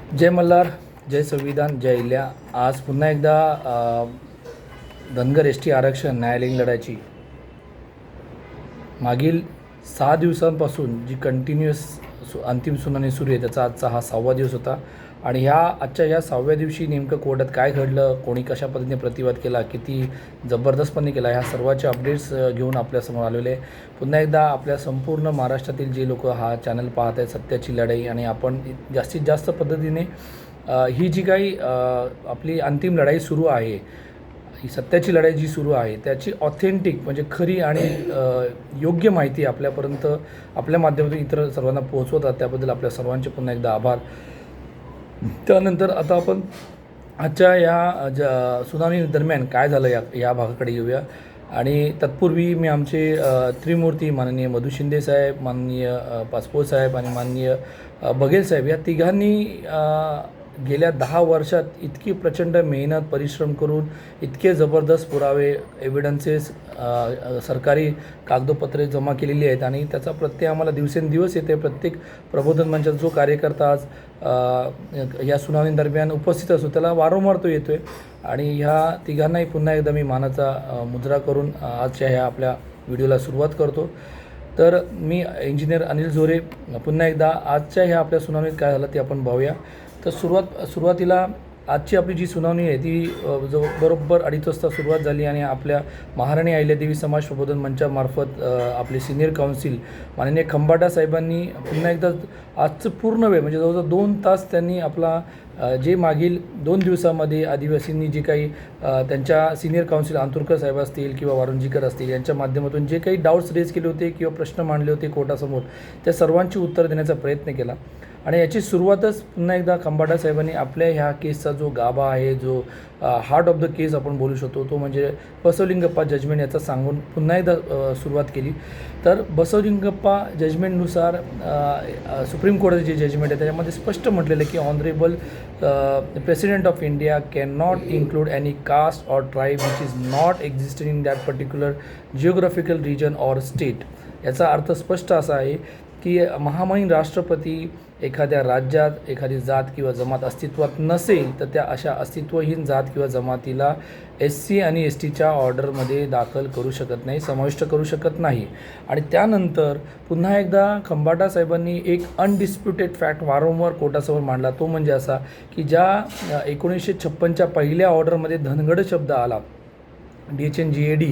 जय मल्हार, जय संविधान, जय इल्या. आज पुन्हा एकदा धनगर एस टी आरक्षण न्यायालयीन लढ्याची मागील 6 दिवसांपासून जी कंटिन्युअस अंतिम सुनावणी सुरू आहे त्याचा आजचा हा 6वा दिवस होता. आणि आजच्या ह्या 6व्या दिवशी नेमकं कोर्टात काय घडलं, कोणी कशा पद्धतीने प्रतिवाद केला, किती जबरदस्तपणे केला, ह्या सर्वाचे अपडेट्स घेऊन आपल्यासमोर आलेले आहे. पुन्हा एकदा आपल्या संपूर्ण महाराष्ट्रातील जे लोक हा चॅनल पाहत आहेत, सत्याची लढाई, आणि आपण जास्तीत जास्त पद्धतीने ही जी काही आपली अंतिम लढाई सुरू आहे, ही सत्याची लढाई जी सुरू आहे त्याची ऑथेंटिक म्हणजे खरी आणि योग्य माहिती आपल्यापर्यंत आपल्या माध्यमातून इतर सर्वांना पोहोचवतात, त्याबद्दल आपल्या सर्वांचे पुन्हा एकदा आभार. त्यानंतर आता आपण आजच्या या सुनावणी दरम्यान काय झालं या भागाकडे येऊया. आणि तत्पूर्वी मी आमचे त्रिमूर्ती माननीय मधु शिंदे साहेब, माननीय पासपोर्ट साहेब आणि माननीय बघेल साहेब या तिघांनी गेल्या 10 वर्षात इतकी प्रचंड मेहनत परिश्रम करून इतके जबरदस्त पुरावे एव्हिडन्सेस सरकारी कागदोपत्रे जमा केलेली आहेत आणि त्याचा प्रत्यय आम्हाला दिवसेंदिवस येते. प्रत्येक प्रबोधन मंचाचा जो कार्यकर्ता आज या सुनावणी दरम्यान उपस्थित असतो त्याला वारंवार तो येतो आहे. आणि ह्या तिघांनाही पुन्हा एकदा मी मानाचा मुजरा करून आजच्या ह्या आपल्या व्हिडिओला सुरुवात करतो. तर मी इंजिनियर अनिल झोरे पुन्हा एकदा आजच्या ह्या आपल्या सुनावणीत काय झालं ते आपण पाहूया. तर सुरुवातीला आजची आपली जी सुनावणी आहे ती बरोबर 2:30 वाजता सुरुवात झाली आणि आपल्या महाराणी अहिल्यादेवी समाज प्रबोधन मंचामार्फत आपले सिनियर काउन्सिल माननीय खंबाटा साहेबांनी पुन्हा एकदा आजचं पूर्ण वेळ म्हणजे जवळजवळ 2 तास त्यांनी आपला जे मागील 2 दिवसामध्ये आदिवासींनी जे काही त्यांच्या सिनियर काउन्सिल अंतुरकर साहेब असतील किंवा वारुंजीकर असतील यांच्या माध्यमातून जे काही डाऊट्स रेज केले होते किंवा प्रश्न मांडले होते कोर्टासमोर, त्या सर्वांची उत्तर देण्याचा प्रयत्न केला. आणि याची सुरुवातच पुन्हा एकदा खंबाटा साहेबांनी आपल्या ह्या केसचा जो गाभा आहे, जो हार्ट ऑफ द केस आपण बोलू शकतो, तो म्हणजे बसवलिंगप्पा जजमेंट याचा सांगून पुन्हा एकदा सुरुवात केली. तर बसवलिंगप्पा जजमेंटनुसार सुप्रीम कोर्टाचे जे जजमेंट आहे त्याच्यामध्ये स्पष्ट म्हटलेलं आहे की honourable president of India can not include any caste or tribe which is not existing in that particular geographical region or state. याचा अर्थ स्पष्ट असा आहे की महामहिम राष्ट्रपती एखाद्या राज्यात एखादी जात किंवा जमात अस्तित्वात नसेल तर त्या अशा अस्तित्वहीन जात किंवा जमातीला SC आणि STच्या ऑर्डरमध्ये दाखल करू शकत नाही, समाविष्ट करू शकत नाही. आणि त्यानंतर पुन्हा एकदा खंबाटा साहेबांनी एक अनडिस्प्युटेड फॅक्ट वारंवार कोर्टासमोर मांडला, तो म्हणजे असा की ज्या 1956च्या पहिल्या ऑर्डरमध्ये धनगड शब्द आला DHNGAD,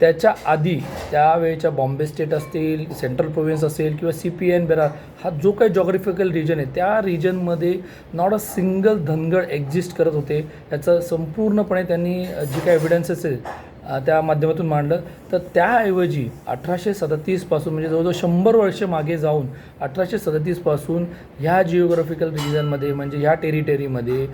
त्याच्या आधी त्यावेळेच्या बॉम्बे स्टेट असतील, सेंट्रल प्रोव्हिन्स असेल किंवा CPN बेरार हा जो काही जॉग्राफिकल रिजन आहे त्या रिजनमध्ये not a single Dhangad exist करत होते. याचं संपूर्णपणे त्यांनी जी काही एव्हिडन्सेस आहे त्या माध्यमातून मांडलं. तर त्याऐवजी 1837 म्हणजे जवळजवळ 100 वर्ष मागे जाऊन 1837 ह्या जिओग्राफिकल रिजनमध्ये म्हणजे ह्या टेरिटरीमध्ये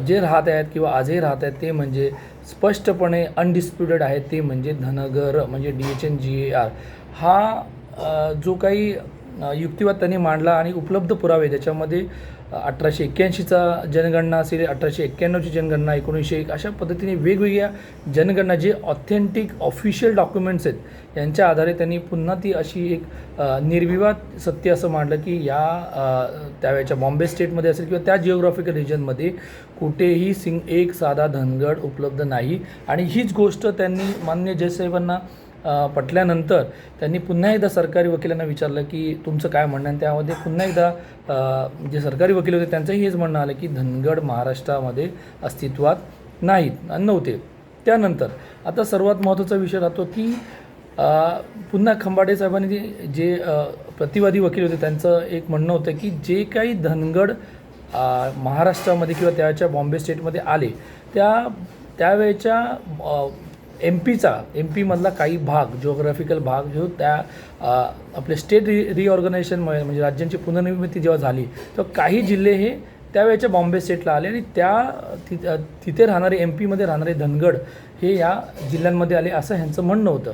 जे राहत आहेत किंवा आजही राहत आहेत ते म्हणजे स्पष्टपणे अनडिस्प्युटेड आहेत, ते म्हणजे धनगर म्हणजे DHNGAR. हा जो काही युक्तिवाद त्यांनी मांडला आणि उपलब्ध पुरावे त्याच्यामध्ये 1881चा जनगणना असेल, 1891ची जनगणना, 1901 अशा पद्धतीने वेगवेगळ्या जनगणना जे ऑथेंटिक ऑफिशियल डॉक्युमेंट्स आहेत यांच्या आधारे त्यांनी पुन्हा ती अशी एक निर्विवाद सत्य असं मांडलं की त्यावेळेच्या बॉम्बे स्टेटमध्ये असेल किंवा त्या जिओग्राफिकल रिजनमध्ये कुठेही एक साधा धनगड उपलब्ध नाही. आणि हीच गोष्ट त्यांनी माननीय जजसाहेबांना पटल्यानंतर त्यांनी पुन्हा एकदा सरकारी वकिलांना विचारलं की तुमचं काय म्हणणं आहे. त्यामध्ये पुन्हा एकदा जे सरकारी वकील होते त्यांचंही हेच म्हणणं आलं की धनगड महाराष्ट्रामध्ये अस्तित्वात नाहीत आणि नव्हते. त्यानंतर आता सर्वात महत्त्वाचा विषय राहतो की पुन्हा खंबाटे साहेबांनी जे प्रतिवादी वकील होते त्यांचं एक म्हणणं होतं की जे काही धनगड महाराष्ट्रामध्ये किंवा त्याच्या बॉम्बे स्टेटमध्ये आले त्यावेळेच्या MP मधला काही भाग जिओग्राफिकल भाग जो त्या आपले स्टेट रिऑर्गनायझेशन म्हणजे राज्यांची पुनर्निर्मिती जेव्हा झाली तर काही जिल्हे हे त्यावेळेच्या बॉम्बे स्टेटला आले आणि तिथे राहणारे MP राहणारे धनगड हे या जिल्ह्यांमध्ये आले असं ह्यांचं म्हणणं होतं.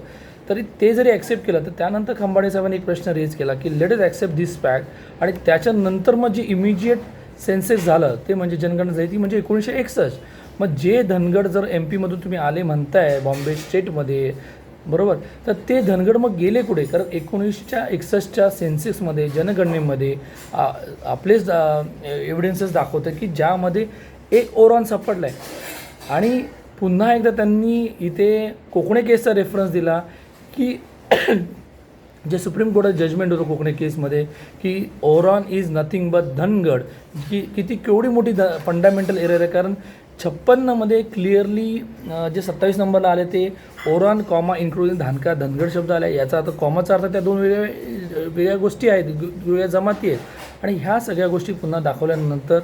तरी ते जरी ॲक्सेप्ट केलं तर त्यानंतर खंबाटे साहेबांनी एक प्रश्न रेज केला की लेट अस ॲक्सेप्ट दिस फॅक्ट. आणि त्याच्यानंतर मग जे इमिजिएट सेन्सेस झालं ते म्हणजे जनगणना झाली ती म्हणजे 1961. मग जे धनगड जर MP तुम्ही आले म्हणताय बॉम्बे स्टेटमध्ये बरोबर. तर ते धनगड मग गेले कुठे? कारण 1961च्या सेन्सेसमध्ये जनगणनेमध्ये आपलेच एव्हिडन्सेस दाखवतं की ज्यामध्ये एक ओरॉन सापडला आहे. आणि पुन्हा एकदा त्यांनी इथे कोकणे केसचा रेफरन्स दिला की जे सुप्रीम कोर्टात जजमेंट होतं कोकणे केसमध्ये की Oraon is nothing but Dhangad, की किती केवढी मोठी फंडामेंटल एरर आहे. कारण 56मध्ये क्लिअरली जे 27 नंबरला आले ते ओरॉन कॉमा इन्क्लुडिंग धानका धनगड शब्द आला. याचा अर्थ कॉमाचा अर्थ त्या दोन वेगळ्या गोष्टी आहेत, वेगळ्या जमाती आहेत. आणि ह्या सगळ्या गोष्टी पुन्हा दाखवल्यानंतर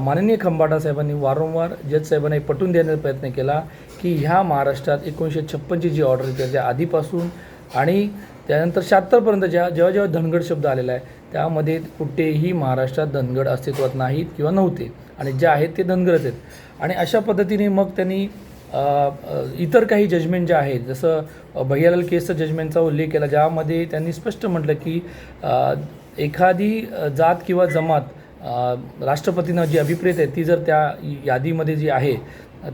माननीय खंबाटा साहेबांनी वारंवार जज साहेबांना पटवून देण्याचा प्रयत्न केला की ह्या महाराष्ट्रात 1956ची जी ऑर्डर आहे त्याच्या आधीपासून आणि त्यानंतर 76पर्यंत जेव्हा जेव्हा धनगड शब्द आलेला आहे त्यामध्ये कुठेही महाराष्ट्रात धनगड अस्तित्वात नाहीत किंवा नव्हते आणि जे आहेत ते धनगरच आहेत. आणि अशा पद्धतीने मग त्यांनी इतर काही जजमेंट जे आहेत जसं भैयालाल केसचं जजमेंटचा उल्लेख केला ज्यामध्ये त्यांनी स्पष्ट म्हटलं की एखादी जात किंवा जमात राष्ट्रपतींना जी अभिप्रेत आहे ती जर त्या यादीमध्ये जी आहे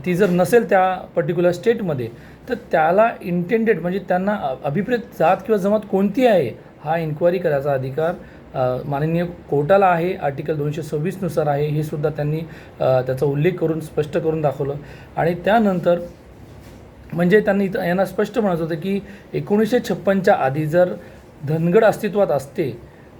ती जर नसेल त्या पर्टिक्युलर स्टेटमध्ये तर त्याला इंटेंडेड म्हणजे त्यांना अभिप्रेत जात किंवा जमात कोणती आहे हा इन्क्वायरी करायचा अधिकार माननीय कोर्टाला आहे. आर्टिकल 226नुसार आहे. हे सुद्धा त्यांनी त्याचा उल्लेख करून स्पष्ट करून दाखवलं. आणि त्यानंतर म्हणजे त्यांनी यांना स्पष्ट म्हणत होतं की 1956च्या आधी जर धनगड अस्तित्वात असते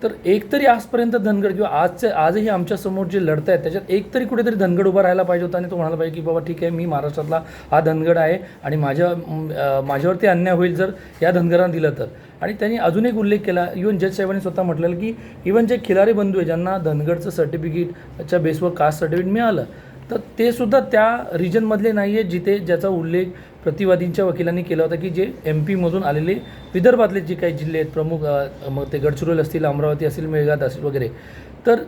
तर एकतरी आजपर्यंत धनगड किंवा आजही आमच्यासमोर जे लढत आहेत त्याच्यात एकतरी कुठेतरी धनगड उभा राहायला पाहिजे होता आणि तो म्हणाला पाहिजे की बाबा ठीक आहे मी महाराष्ट्रातला हा धनगड आहे आणि माझ्यावरती अन्याय होईल जर या धनगरांना दिलं तर. आणि त्यांनी अजून एक उल्लेख केला इवन जज साहेबांनी स्वतः म्हटलेलं की इवन जे खिलारी बंधू आहे ज्यांना धनगडचं सर्टिफिकेटच्या बेसवर कास्ट सर्टिफिकेट मिळालं तर ते सुद्धा त्या रिजनमधले नाही आहे ज्याचा उल्लेख प्रतिवादींच्या वकिलांनी केला होता की जे MP मधून आलेले विदर्भातले जे काही जिल्हे आहेत प्रमुख मग ते गडचिरोली असतील अमरावती असेल मेळघाट असेल वगैरे तर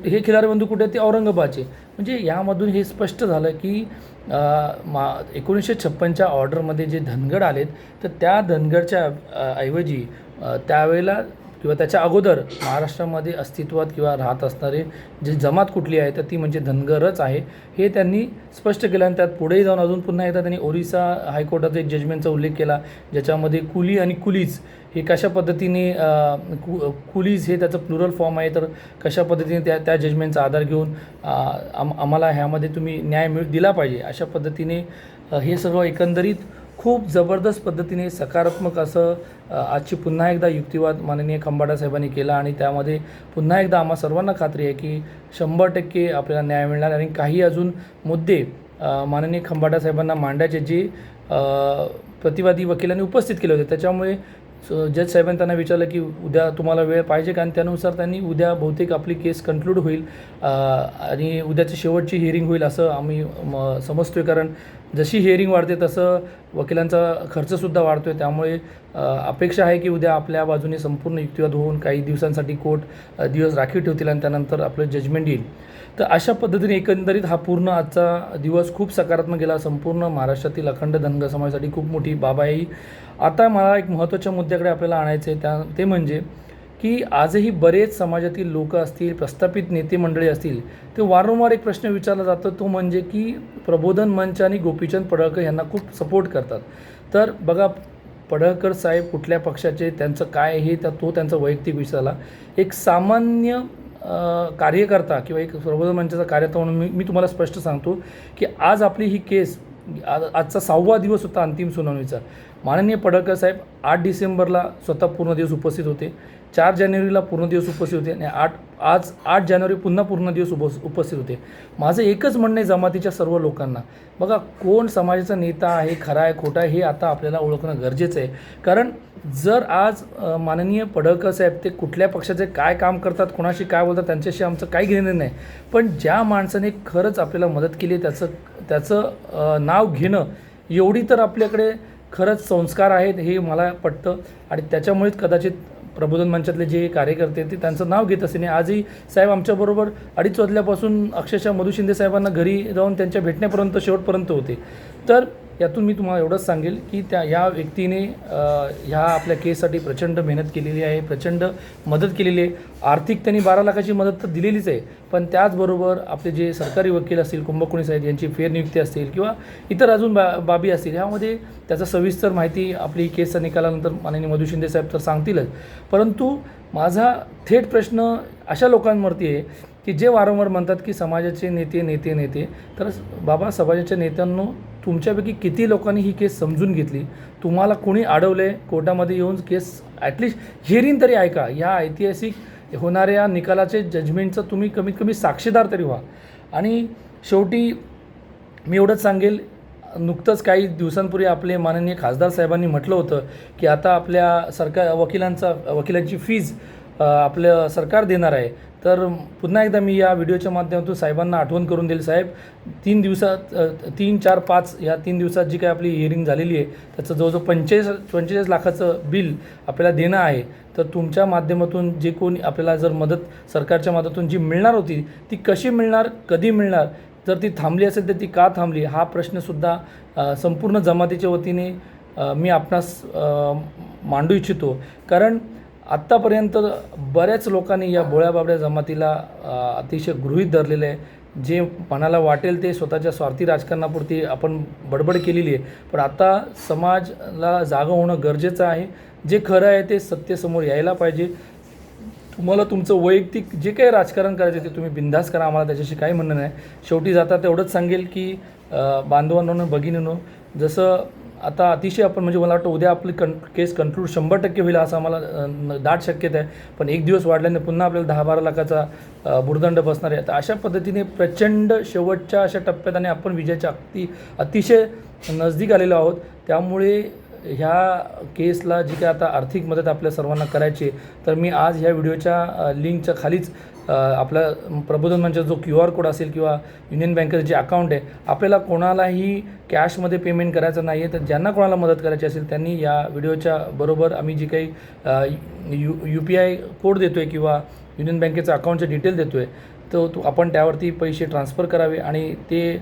हे खिलारी बंधू कुठे ते औरंगाबादचे. म्हणजे यामधून हे स्पष्ट झालं की 1956च्या ऑर्डरमध्ये जे धनगड आलेत तर त्या धनगडच्या ऐवजी त्यावेळेला किंवा त्याच्या अगोदर महाराष्ट्रामध्ये अस्तित्वात किंवा राहत असणारे जी जमात कुठली आहे तर ती म्हणजे धनगरच आहे हे त्यांनी स्पष्ट केलं. आणि त्यात पुढेही जाऊन अजून पुन्हा एकदा त्यांनी ओरिसा हायकोर्टाचा एक जजमेंटचा उल्लेख केला ज्याच्यामध्ये कुली आणि कुलीज हे कशा पद्धतीने कुलीज हे त्याचं प्लुरल फॉर्म आहे तर कशा पद्धतीने त्या जजमेंटचा आधार घेऊन आम्हाला ह्यामध्ये तुम्ही न्याय दिला पाहिजे अशा पद्धतीने हे सगळं एकंदरीत खूप जबरदस्त पद्धतीने सकारात्मक असं आजची पुन्हा एकदा युक्तिवाद माननीय खंबाटा साहेबांनी केला. आणि त्यामध्ये पुन्हा एकदा आम्हा सर्वांना खात्री आहे की 100% आपल्याला न्याय मिळणार. आणि काही अजून मुद्दे माननीय खंबाटा साहेबांना मांडायचे जे प्रतिवादी वकिलांनी उपस्थित केले होते त्याच्यामुळे जज साहेबांनी त्यांना विचारलं की उद्या तुम्हाला वेळ पाहिजे का आणि त्यानुसार त्यांनी उद्या बहुतेक आपली केस कन्क्लूड होईल आणि उद्याची शेवटची हिअरिंग होईल असं आम्ही समजतो आहे. कारण जशी हिअरिंग वाढते तसं वकिलांचा खर्चसुद्धा वाढतो आहे त्यामुळे अपेक्षा आहे की उद्या आपल्या बाजूने संपूर्ण युक्तिवाद होऊन काही दिवसांसाठी कोर्ट दिवस राखीव ठेवतील आणि त्यानंतर आपलं जजमेंट येईल. तर अशा पद्धतीने एकंदरीत हा पूर्ण आजचा दिवस खूप सकारात्मक गेला. संपूर्ण महाराष्ट्रातील अखंड धनगर समाजासाठी खूप मोठी बाब आहे. आता मला एक महत्त्वाच्या मुद्द्याकडे आपल्याला आणायचं आहे ते म्हणजे की आजही बरेच समाजातील लोक असतील प्रस्थापित नेते मंडळी असतील ते वारंवार एक प्रश्न विचारला जातो तो म्हणजे की प्रबोधन मंच आणि गोपीचंद पडळकर यांना खूप सपोर्ट करतात. तर बघा पडळकर साहेब कुठल्या पक्षाचे त्यांचं काय हे तो त्यांचा वैयक्तिक विषय झाला. एक सामान्य कार्यकर्ता किंवा एक प्रबोधन मंचाचा कार्यकर्ता म्हणून मी तुम्हाला स्पष्ट सांगतो की आज आपली ही केस आजचा 6वा दिवस होता अंतिम सुनावणीचा. माननीय पडळकर साहेब 8 डिसेंबरला स्वतः पूर्ण दिवस उपस्थित होते, 4 जानेवारीला पूर्ण दिवस उपस्थित होते आणि आज 8 जानेवारी पुन्हा पूर्ण दिवस उपस्थित होते. माझं एकच म्हणणं आहे जमातीच्या सर्व लोकांना बघा कोण समाजाचा नेता आहे खरा आहे खोटा आहे हे आता आपल्याला ओळखणं गरजेचं आहे. कारण जर आज माननीय पडळकर साहेब ते कुठल्या पक्षाचे काय काम करतात कोणाशी काय बोलतात त्यांच्याशी आमचं काही घेणं नाही पण ज्या माणसाने खरंच आपल्याला मदत केली त्याचं नाव घेणं एवढी तर आपल्याकडे खरंच संस्कार आहेत हे मला पटतं. आणि त्याच्यामुळेच कदाचित प्रबोधन मंचातले जे कार्यकर्ते ते त्यांचं नाव घेत असते. आजही साहेब आमच्याबरोबर 2:30 वाजल्यापासून अक्षरशः मधु शिंदे साहेबांना घरी जाऊन त्यांच्या भेटण्यापर्यंत शेवटपर्यंत होते. तर यातून मी तुम्हाला एवढंच सांगेल की या व्यक्तीने ह्या आपल्या केससाठी प्रचंड मेहनत केलेली आहे, प्रचंड मदत केलेली आहे. आर्थिक त्यांनी 12 लाखाची मदत तर दिलेलीच आहे, पण त्याचबरोबर आपले जे सरकारी वकील असतील, कुंभकोणी साहेब यांची फेरनियुक्ती असतील किंवा इतर अजून बाबी असतील, ह्यामध्ये त्याचा सविस्तर माहिती आपली केसच्या निकालानंतर माननीय मधु शिंदे साहेब तर सांगतीलच. परंतु माझा थेट प्रश्न अशा लोकांवरती आहे की जे वारंवार म्हणतात की समाजाचे नेते. तर बाबा, समाजाच्या नेत्यांनो, तुमच्यापैकी किती लोकांनी ही केस समजून घेतली? तुम्हाला कोणी अडवलं आहे? कोर्टामध्ये येऊन केस ॲटलिस्ट हिअरिंग तरी ऐका. या ऐतिहासिक होणाऱ्या निकालाचे जजमेंटचं तुम्ही कमीत कमी साक्षीदार तरी व्हा. आणि शेवटी मी एवढंच सांगेल, नुकतंच काही दिवसांपूर्वी आपले माननीय खासदार साहेबांनी म्हटलं होतं की आता आपल्या वकिलांची फीज आपलं सरकार देणार आहे. तर पुन्हा एकदा मी या व्हिडिओच्या माध्यमातून साहेबांना आठवण करून देईल, साहेब, 3 दिवसात 3, 4, 5 या 3 दिवसात जी काय आपली हिअरिंग झालेली आहे त्याचं जवळजवळ 45 लाखाचं बिल आपल्याला देणं आहे. तर तुमच्या माध्यमातून जे कोणी आपल्याला जर मदत सरकारच्या माध्यमातून जी मिळणार होती ती कशी मिळणार, कधी मिळणार, जर ती थांबली असेल तर ती का थांबली, हा प्रश्नसुद्धा संपूर्ण जमातीच्या वतीने मी आपणास मांडू इच्छितो. कारण आत्तापर्यंत बऱ्याच लोकांनी या भोळ्याबाबड्या जमातीला अतिशय गृहीत धरलेलं आहे. जे मनाला वाटेल ते स्वतःच्या स्वार्थी राजकारणापुरती आपण बडबड केलेली आहे. पण आता समाजाला जागं होणं गरजेचं आहे. जे खरं आहे ते सत्तेसमोर यायला पाहिजे. तुम्हाला तुमचं वैयक्तिक जे काही राजकारण करायचं ते तुम्ही बिनधास्त करा, आम्हाला त्याच्याशी काही म्हणणं नाही. शेवटी जाता तेवढंच सांगेल की बांधवांनो, भगिनींनो, जसं आता अतिशय आपण म्हणजे मला वाटतं उद्या आपली केस कन्क्लूड 100% होईल असं आम्हाला दाट शक्यता आहे. पण एक दिवस वाढल्याने पुन्हा आपल्याला 10-12 लाखाचा भुर्दंड बसणार आहे. तर अशा पद्धतीने प्रचंड शेवटच्या अशा टप्प्यात आणि आपण विजयाच्या अतिशय नजदीक आलेलो आहोत. त्यामुळे ह्या केसला जी काय आता आर्थिक मदत आपल्या सर्वांना करायची आहे, तर मी आज ह्या व्हिडिओच्या लिंकच्या खालीच आपला प्रबोधन मंचाचा जो QR कोड असेल किंवा युनियन बँकेचं जे अकाउंट आहे, आपल्याला कोणालाही कॅशमध्ये पेमेंट करायचं नाही आहे. तर ज्यांना कोणाला मदत करायची असेल त्यांनी या व्हिडिओच्या बरोबर आम्ही जी काही UPI कोड देतो आहे किंवा युनियन बँकेचं अकाउंटचे डिटेल देतो आहे, तो आपण त्यावरती पैसे ट्रान्सफर करावे आणि ते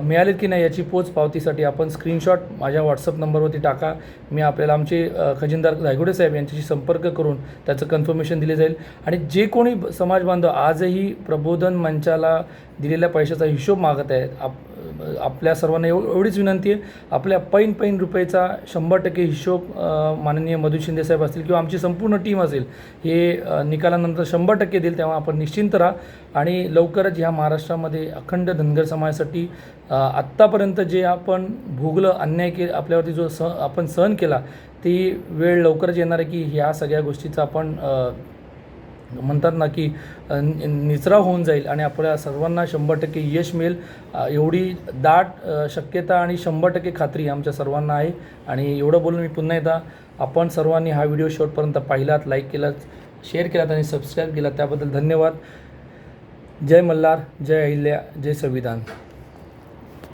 मिळालेत की नाही याची पोचपावतीसाठी आपण स्क्रीनशॉट माझ्या WhatsApp नंबरवरती टाका. मी आपल्याला आमचे खजिनदार गायगुडे साहेब यांच्याशी संपर्क करून त्याचं कन्फर्मेशन दिले जाईल. आणि जे कोणी समाज बांधव आजही प्रबोधन मंचाला दिलेल्या पैशाचा हिशोब मागत आहेत, आपल्या सर्वांना एवढीच विनंती आहे, आपल्या पैन रुपयेचा 100% हिशोब माननीय मधु शिंदे साहेब असतील किंवा आमची संपूर्ण टीम असेल हे निकालानंतर 100% देईल. तेव्हा आपण निश्चिंत राहा. आणि लवकरच ह्या महाराष्ट्रामध्ये अखंड धनगर समाजासाठी आत्तापर्यंत जे आपण भोगलं, अन्याय आपल्यावरती जो आपण सहन केला, ती वेळ लवकरच येणार आहे की ह्या सगळ्या गोष्टीचा आपण म्हणतात ना की निचरा होऊन जाईल आणि आपल्या सर्वांना 100% यश मिळेल. एवढी दाट शक्यता आणि 100% खात्री आमच्या सर्वांना आहे. आणि एवढं बोलून मी पुन्हा एकदा आपण सर्वांनी हा व्हिडिओ शेवटपर्यंत पाहिलात, लाईक केलात, शेअर केलात आणि सबस्क्राईब केलात त्याबद्दल धन्यवाद. जय मल्हार, जय अहिल्या, जय संविधान.